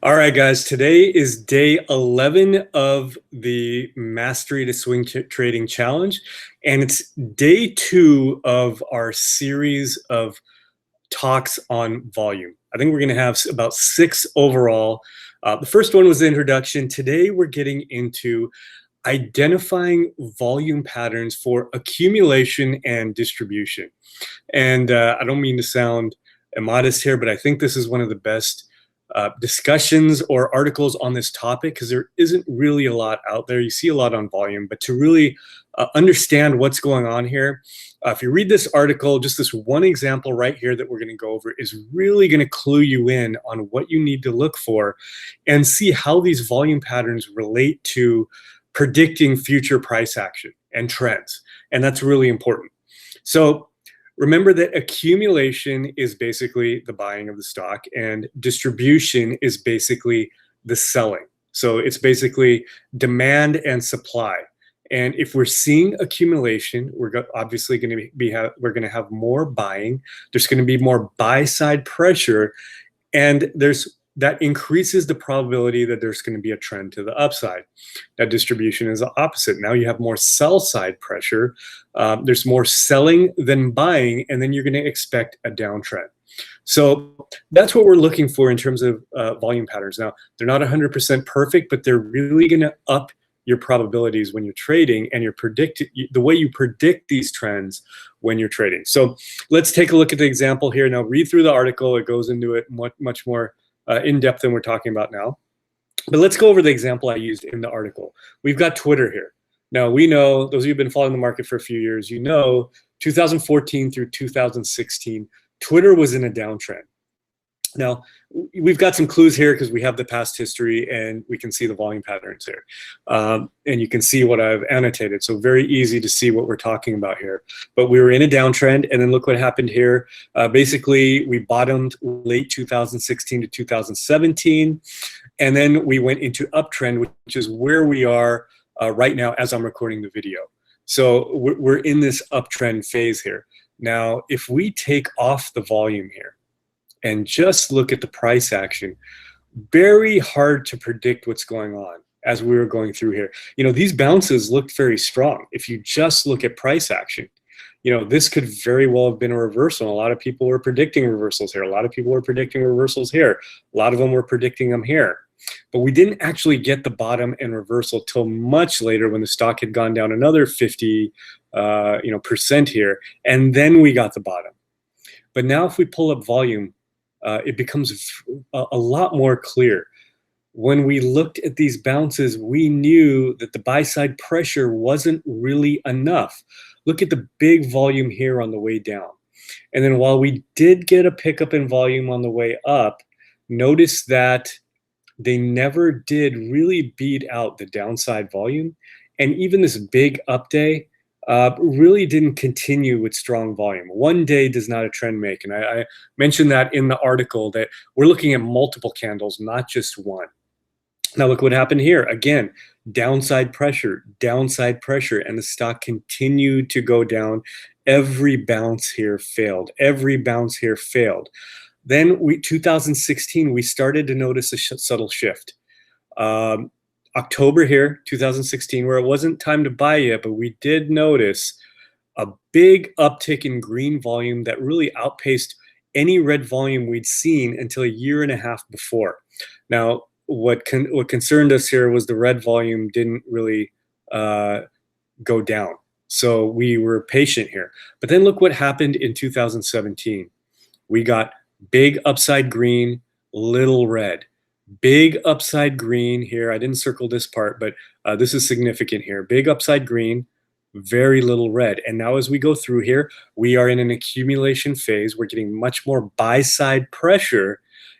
All right, guys, today is day 11 of the Mastery to Swing Trading Challenge, and it's day 2 of our series of talks on volume. I think we're going to have about 6 overall. The first one was the introduction. Today, we're getting into identifying volume patterns for accumulation and distribution. And I don't mean to sound immodest here, but I think this is one of the best discussions or articles on this topic because there isn't really a lot out there. You see a lot on volume, but to really understand what's going on here, if you read this article, just this one example right here that we're going to go over is really going to clue you in on what you need to look for and see how these volume patterns relate to predicting future price action and trends. And that's really important. So remember that accumulation is basically the buying of the stock and distribution is basically the selling. So it's basically demand and supply. And if we're seeing accumulation, we're obviously going to we're going to have more buying. There's going to be more buy side pressure, and that increases the probability that there's going to be a trend to the upside. That distribution is the opposite. Now you have more sell side pressure. There's more selling than buying, and then you're going to expect a downtrend. So that's what we're looking for in terms of volume patterns. Now, they're not 100% perfect, but they're really going to up your probabilities when you're trading, and the way you predict these trends when you're trading. So let's take a look at the example here. Now, read through the article. It goes into it much more in depth than we're talking about now. But let's go over the example I used in the article. We've got Twitter here. Now, we know, those of you who've been following the market for a few years, you know 2014 through 2016, Twitter was in a downtrend. Now, we've got some clues here because we have the past history and we can see the volume patterns here. And you can see what I've annotated. So very easy to see what we're talking about here. But we were in a downtrend, and then look what happened here. Basically, we bottomed late 2016 to 2017. And then we went into uptrend, which is where we are right now as I'm recording the video. So we're in this uptrend phase here. Now, if we take off the volume here, and just look at the price action, very hard to predict what's going on as we were going through here. You know, these bounces looked very strong. If you just look at price action, you know, this could very well have been a reversal. A lot of people were predicting reversals here. A lot of people were predicting reversals here. A lot of them were predicting them here. But we didn't actually get the bottom and reversal till much later when the stock had gone down another 50% here, and then we got the bottom. But now if we pull up volume, it becomes a lot more clear. When we looked at these bounces, we knew that the buy side pressure wasn't really enough. Look at the big volume here on the way down. And then while we did get a pickup in volume on the way up, notice that they never did really beat out the downside volume. And even this big up day really didn't continue with strong volume. One day does not a trend make. And I mentioned that in the article that we're looking at multiple candles, not just one. Now look what happened here. Again, downside pressure, and the stock continued to go down. Every bounce here failed. Every bounce here failed. Then 2016, we started to notice a subtle shift. October here, 2016, where it wasn't time to buy yet, but we did notice a big uptick in green volume that really outpaced any red volume we'd seen until a year and a half before. Now, what concerned us here was the red volume didn't really go down. So we were patient here. But then look what happened in 2017. We got big upside green, little red. Big upside green here. I didn't circle this part, but this is significant here. Big upside green, very little red. And now as we go through here, we are in an accumulation phase. We're getting much more buy side pressure,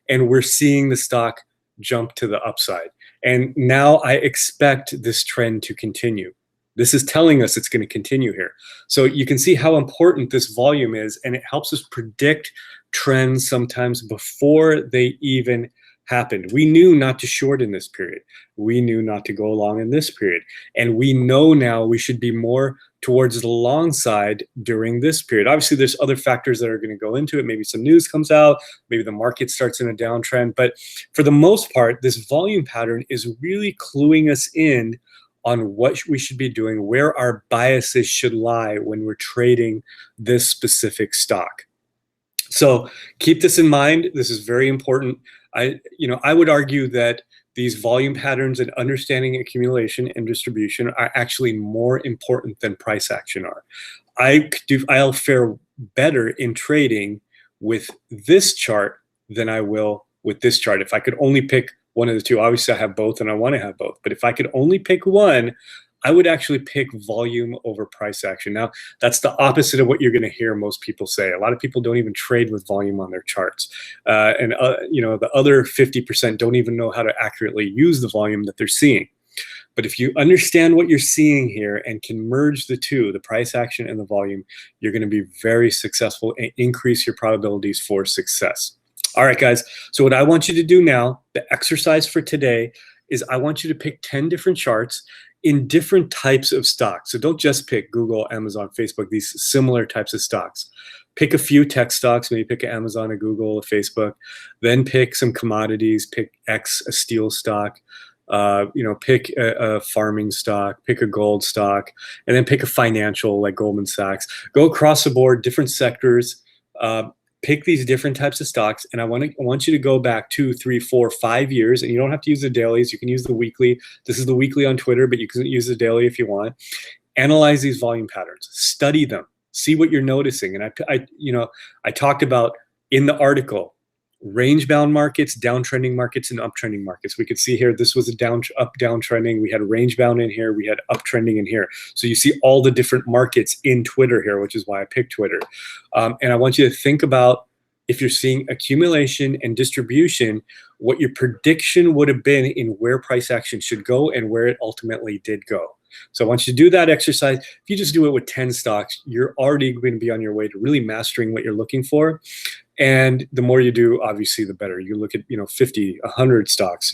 and we're seeing the stock jump to the upside. And now I expect this trend to continue. This is telling us it's going to continue here. So you can see how important this volume is, and it helps us predict trends sometimes before they even happened. We knew not to short in this period. We knew not to go long in this period. And we know now we should be more towards the long side during this period. Obviously, there's other factors that are going to go into it. Maybe some news comes out, maybe the market starts in a downtrend. But for the most part, this volume pattern is really cluing us in on what we should be doing, where our biases should lie when we're trading this specific stock. So keep this in mind. This is very important. I would argue that these volume patterns and understanding accumulation and distribution are actually more important than price action are. I'll fare better in trading with this chart than I will with this chart. If I could only pick one of the two, obviously I have both and I want to have both, but if I could only pick one, I would actually pick volume over price action. Now, that's the opposite of what you're going to hear most people say. A lot of people don't even trade with volume on their charts. The other 50% don't even know how to accurately use the volume that they're seeing. But if you understand what you're seeing here and can merge the two, the price action and the volume, you're going to be very successful and increase your probabilities for success. All right, guys. So what I want you to do now, the exercise for today, is I want you to pick 10 different charts in different types of stocks. So don't just pick Google, Amazon, Facebook, these similar types of stocks. Pick a few tech stocks, maybe pick an Amazon, a Google, a Facebook, then pick some commodities, pick X, a steel stock, pick a farming stock, pick a gold stock, and then pick a financial like Goldman Sachs. Go across the board, different sectors, pick these different types of stocks, and I want you to go back 2, 3, 4, 5 years, and you don't have to use the dailies. You can use the weekly. This is the weekly on Twitter, but you can use the daily if you want. Analyze these volume patterns. Study them. See what you're noticing. And I talked about in the article range-bound markets, downtrending markets, and uptrending markets. We could see here this was a downtrending. We had range-bound in here. We had uptrending in here. So you see all the different markets in Twitter here, which is why I picked Twitter. And I want you to think about, if you're seeing accumulation and distribution, what your prediction would have been in where price action should go and where it ultimately did go. So I want you to do that exercise. If you just do it with 10 stocks, you're already going to be on your way to really mastering what you're looking for. And the more you do, obviously, the better. You look at 50, 100 stocks.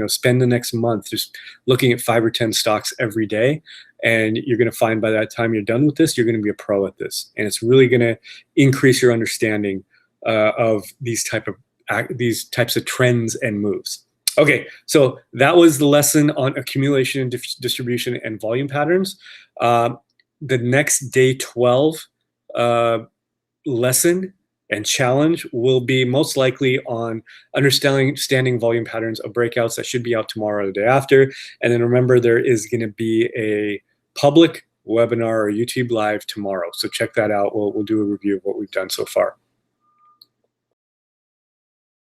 Spend the next month just looking at 5 or 10 stocks every day, and you're going to find by that time you're done with this, you're going to be a pro at this, and it's really going to increase your understanding of these types of trends and moves. Okay, so that was the lesson on accumulation and distribution and volume patterns. The next day 12 lesson and challenge will be most likely on understanding volume patterns of breakouts. That should be out tomorrow or the day after. And then remember, there is going to be a public webinar or YouTube live tomorrow. So check that out. We'll do a review of what we've done so far.